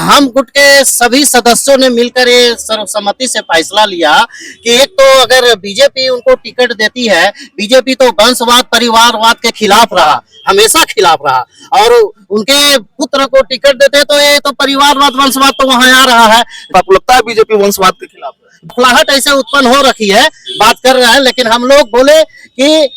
हम गुट के सभी सदस्यों ने मिलकर ये सर्वसम्मति से फैसला लिया कि एक तो अगर बीजेपी उनको टिकट देती है, बीजेपी तो वंशवाद परिवारवाद के खिलाफ रहा, हमेशा खिलाफ रहा, और उनके पुत्र को टिकट देते तो ये तो परिवारवाद वंशवाद तो वहां आ रहा है। आपको लगता है बीजेपी वंशवाद के खिलाफ है? बुखलाहट ऐसे उत्पन्न हो रखी है, बात कर रहे हैं, लेकिन हम लोग बोले कि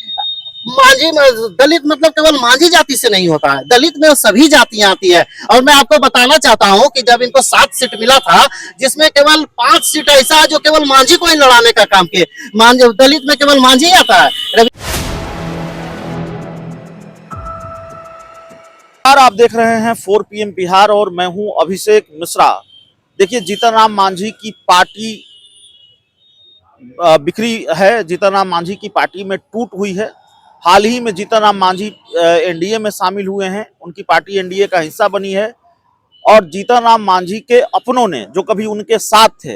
मांझी दलित मतलब केवल मांझी जाति से नहीं होता है, दलित में सभी जातियां आती है। और मैं आपको बताना चाहता हूं कि जब इनको 7 सीट मिला था, जिसमें केवल 5 सीट ऐसा है जो केवल मांझी को ही लड़ाने का काम किए, दलित में केवल मांझी आता है। आप देख रहे हैं 4 PM बिहार और मैं हूं अभिषेक मिश्रा। देखिए, जीतन राम मांझी की पार्टी बिखरी है, जीतन राम मांझी की पार्टी में टूट हुई है। हाल ही में जीतन राम मांझी एनडीए में शामिल हुए हैं, उनकी पार्टी एनडीए का हिस्सा बनी है और जीतन राम मांझी के अपनों ने जो कभी उनके साथ थे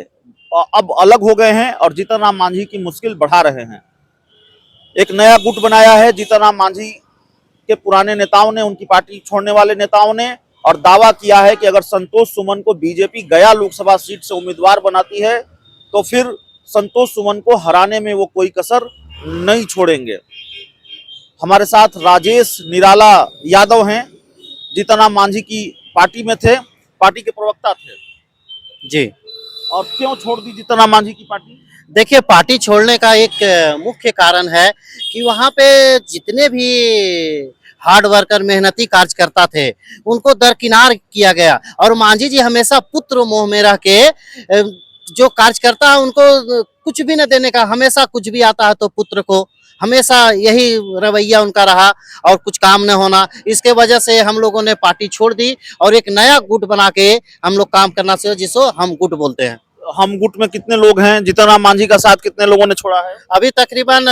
अब अलग हो गए हैं और जीतन राम मांझी की मुश्किल बढ़ा रहे हैं। एक नया गुट बनाया है जीतन राम मांझी के पुराने नेताओं ने, उनकी पार्टी छोड़ने वाले नेताओं ने, और दावा किया है कि अगर संतोष सुमन को बीजेपी गया लोकसभा सीट से उम्मीदवार बनाती है तो फिर संतोष सुमन को हराने में वो कोई कसर नहीं छोड़ेंगे। हमारे साथ राजेश निराला यादव हैं, जीतन राम मांझी की पार्टी में थे, पार्टी के प्रवक्ता थे जी। और क्यों छोड़ दी जीतन राम मांझी की पार्टी? देखिए, पार्टी छोड़ने का एक मुख्य कारण है कि वहाँ पे जितने भी हार्ड वर्कर मेहनती कार्यकर्ता थे उनको दरकिनार किया गया, और मांझी जी हमेशा पुत्र मोह में रह के जो कार्यकर्ता है उनको कुछ भी न देने का, हमेशा कुछ भी आता है तो पुत्र को, हमेशा यही रवैया उनका रहा और कुछ काम न होना। इसके वजह से हम लोगों ने पार्टी छोड़ दी और एक नया गुट बना के हम लोग काम करना चाहिए, जिसको हम गुट बोलते हैं। हम गुट में कितने लोग हैं? जीतन राम मांझी का साथ कितने लोगों ने छोड़ा है? अभी तकरीबन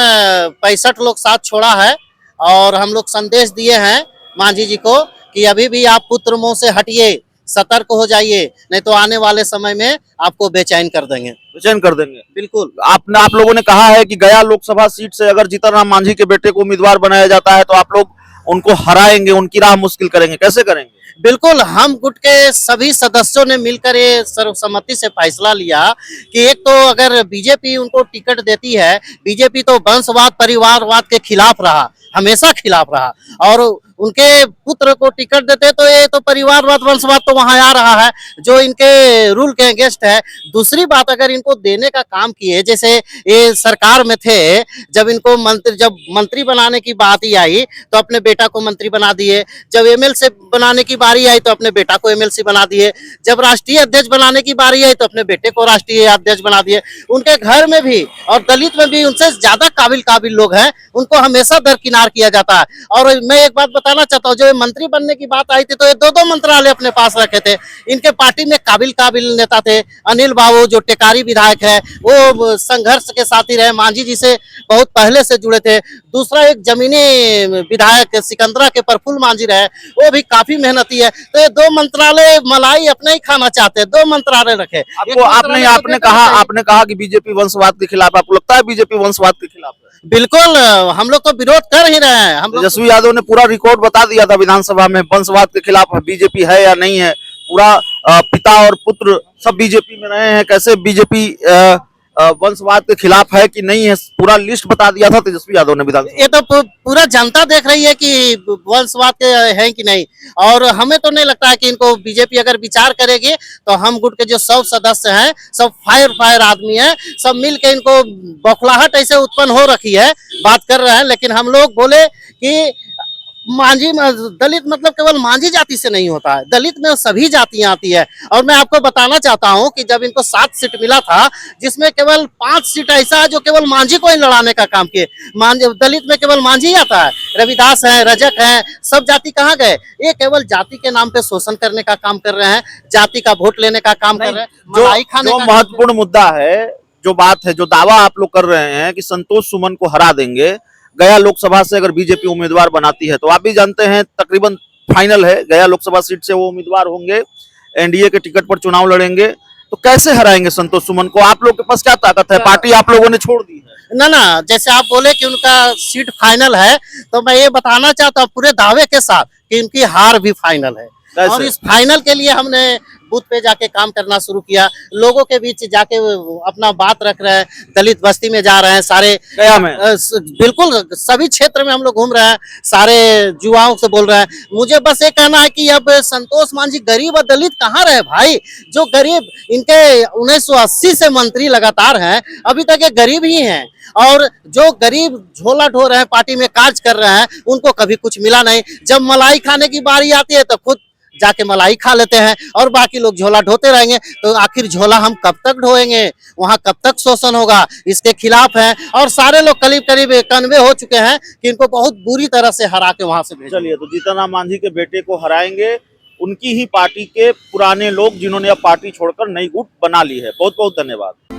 65 लोग साथ छोड़ा है और हम लोग संदेश दिए हैं मांझी जी को कि अभी भी आप पुत्र मोह से हटिए, सतर्क हो जाइए, नहीं तो आने वाले समय में आपको बेचैन कर देंगे। बेचैन कर देंगे? बिल्कुल। आप लोगों ने कहा है कि गया लोकसभा सीट से अगर जीतन राम मांझी के बेटे को उम्मीदवार बनाया जाता है तो आप लोग उनको हराएंगे, उनकी राह मुश्किल करेंगे। कैसे करेंगे? बिल्कुल, हम गुट के सभी सदस्यों ने मिलकर ये सर्वसम्मति से फैसला लिया कि एक तो अगर बीजेपी उनको टिकट देती है, बीजेपी तो वंशवाद परिवारवाद के खिलाफ रहा, हमेशा खिलाफ रहा, और उनके पुत्र को टिकट देते तो ये तो परिवारवाद वंशवाद तो वहां आ रहा है, जो इनके रूल के अगेंस्ट है। दूसरी बात, अगर इनको देने का काम किए, जैसे ये सरकार में थे, जब इनको मंत्री बनाने की बात ही आई तो अपने बेटा को मंत्री बना दिए, जब एमएलसी बनाने की बारी आई तो अपने बेटा को एमएलसी बना दिए, जब राष्ट्रीय अध्यक्ष बनाने की बारी आई तो अपने बेटे को राष्ट्रीय अध्यक्ष बना दिए। उनके घर में भी और दलित में भी उनसे ज्यादा काबिल लोग हैं, उनको हमेशा दरकिनार किया जाता है। और मैं एक बात बताना चाहता हूँ, जो मंत्री बनने की बात आई थी तो ये 2-2 मंत्रालय अपने पास रखे थे। इनके पार्टी में काबिल नेता थे, अनिल बाबू जो टेकारी विधायक है, वो संघर्ष के साथी रहे, मांझी जी से बहुत पहले से जुड़े थे। दूसरा एक जमीनी विधायक सिकंदरा के प्रफुल्ल मांझी रहे, वो भी काफी मेहनती है। तो ये 2 मंत्रालय मलाई अपने ही खाना चाहते हैं, 2 मंत्रालय रखे। आपने कहा कि बीजेपी वंशवाद के खिलाफ, आपको लगता है बीजेपी वंशवाद के खिलाफ है? बिल्कुल, हम लोग तो विरोध कर ही रहे हैं। हम लोग तेजस्वी यादव ने पूरा रिकॉर्ड बता दिया था विधानसभा में, वंशवाद के खिलाफ बीजेपी है या नहीं है। पूरा पिता और पुत्र सब बीजेपी में रहे हैं, कैसे बीजेपी वंशवाद के खिलाफ है कि नहीं है, पूरा लिस्ट बता दिया था तेजस्वी यादव ने विधानसभा। ये तो पूरा जनता देख रही है कि वंशवाद के है कि नहीं, और हमें तो नहीं लगता है कि इनको बीजेपी अगर विचार करेगी तो हम गुट के जो सब सदस्य हैं, सब फायर आदमी हैं, सब मिल के इनको बौखलाहट ऐसे उत्पन्न हो रखी है, बात कर रहे हैं, लेकिन हम लोग बोले कि मांझी दलित मतलब केवल मांझी जाति से नहीं होता है, दलित में सभी जातियां आती है। और मैं आपको बताना चाहता हूं कि जब इनको 7 सीट मिला था, जिसमें केवल 5 सीट ऐसा है जो केवल मांझी को ही लड़ाने का काम किए, दलित में केवल मांझी आता है, रविदास है, रजक है, सब जाति कहाँ गए? ये केवल जाति के नाम पे शोषण करने का काम कर रहे हैं, जाति का वोट लेने का काम कर रहे हैं, मलाई खाने का। महत्वपूर्ण मुद्दा है, जो बात है, जो दावा आप लोग कर रहे हैं कि संतोष सुमन को हरा देंगे गया लोकसभा से अगर बीजेपी उम्मीदवार बनाती है, तो आप भी जानते हैं तकरीबन फाइनल है, गया लोकसभा सीट से वो उम्मीदवार होंगे, एनडीए के टिकट पर चुनाव लड़ेंगे। तो कैसे हराएंगे संतोष सुमन को? आप लोग के पास क्या ताकत है? पार्टी आप लोगों ने छोड़ दी है। ना, जैसे आप बोले कि उनका सीट फाइनल है, तो मैं ये बताना चाहता हूँ पूरे दावे के साथ कि उनकी हार भी फाइनल है। और इस फाइनल के लिए हमने बूथ पे जाके काम करना शुरू किया, लोगों के बीच जाके वो अपना बात रख रहे हैं, दलित बस्ती में जा रहे हैं सारे, गया में बिल्कुल सभी क्षेत्र में हम लोग घूम रहे हैं, सारे युवाओं से बोल रहे हैं। मुझे बस ये कहना है कि अब संतोष मांझी गरीब और दलित कहाँ रहे भाई, जो गरीब इनके 1980 से मंत्री लगातार हैं, अभी तक ये गरीब ही हैं, और जो गरीब झोला ढो रहे हैं, पार्टी में कार्य कर रहे हैं, उनको कभी कुछ मिला नहीं। जब मलाई खाने की बारी आती है तो खुद जाके मलाई खा लेते हैं और बाकी लोग झोला ढोते रहेंगे। तो आखिर झोला हम कब तक ढोएंगे, वहां कब तक शोषण होगा, इसके खिलाफ है। और सारे लोग करीब करीब कन्वे हो चुके हैं कि इनको बहुत बुरी तरह से हरा के वहां से भेजें। चलिए, तो जीतन राम मांझी के बेटे को हराएंगे उनकी ही पार्टी के पुराने लोग, जिन्होंने अब पार्टी छोड़कर नई गुट बना ली है। बहुत बहुत धन्यवाद।